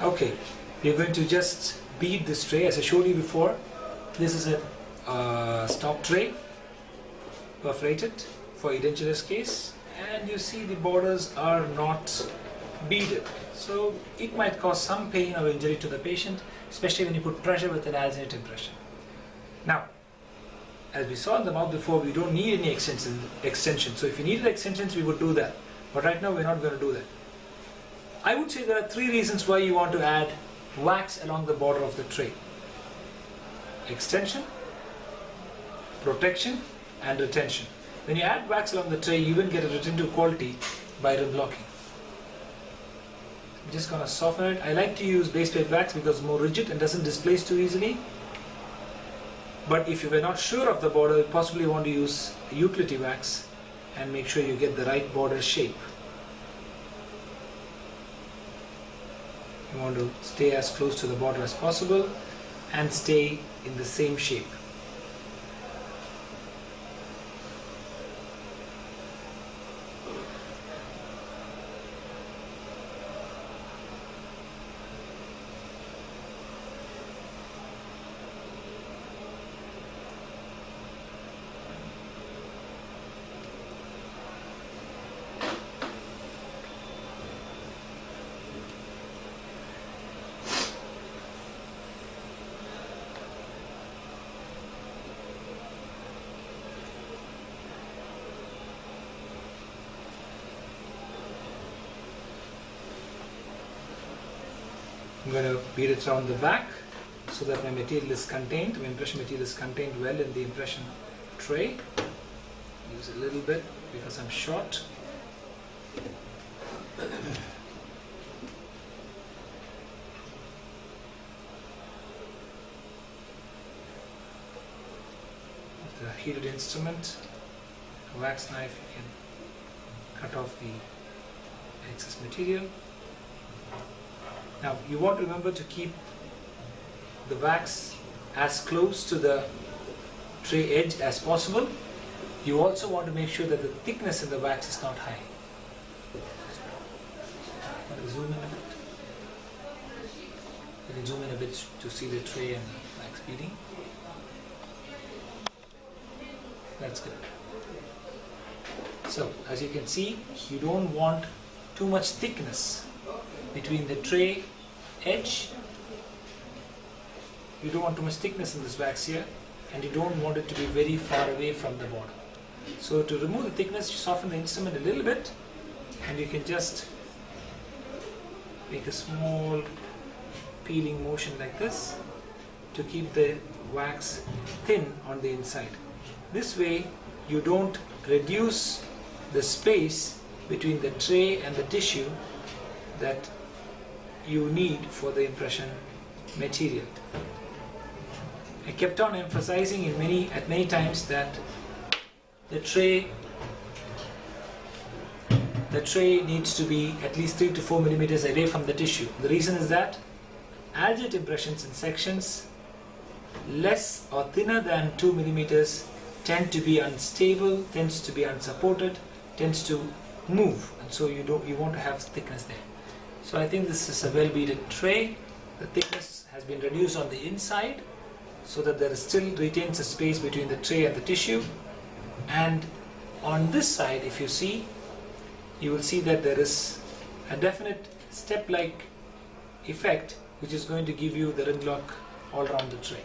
Okay, we are going to just bead this tray as I showed you before. This is a stop tray, perforated for edentulous case, and you see the borders are not beaded. So it might cause some pain or injury to the patient, especially when you put pressure with an alginate impression. Now, as we saw in the mouth before, we don't need any extension. So if you needed extensions, we would do that. But right now, we're not going to do that. I would say there are 3 reasons why you want to add wax along the border of the tray: extension, protection, and retention. When you add wax along the tray, you even get a retentive quality by rim blocking. I'm just going to soften it. I like to use base plate wax because it's more rigid and doesn't displace too easily. But if you were not sure of the border, you possibly want to use utility wax and make sure you get the right border shape. You want to stay as close to the border as possible and stay in the same shape. I'm going to bead it around the back so that my material is contained, my impression material is contained well in the impression tray. Use a little bit because I'm short. With a heated instrument, a wax knife, you can cut off the excess material. Now you want to remember to keep the wax as close to the tray edge as possible. You also want to make sure that the thickness in the wax is not high. Want to zoom in a bit? You can zoom in a bit to see the tray and wax beading. That's good. So as you can see, you don't want too much thickness between the tray edge. You don't want too much thickness in this wax here, and you don't want it to be very far away from the border. So to remove the thickness, you soften the instrument a little bit, and you can just make a small peeling motion like this to keep the wax thin on the inside. This way you don't reduce the space between the tray and the tissue that you need for the impression material. I kept on emphasizing at many times that the tray needs to be at least 3 to 4 millimeters away from the tissue. The reason is that alginate impressions in sections less or thinner than 2 millimeters tend to be unstable, tends to be unsupported, tends to move, and so you want to have thickness there. So I think this is a well beaded tray. The thickness has been reduced on the inside so that there still retains a space between the tray and the tissue. And on this side, if you see, you will see that there is a definite step-like effect which is going to give you the rim lock all around the tray.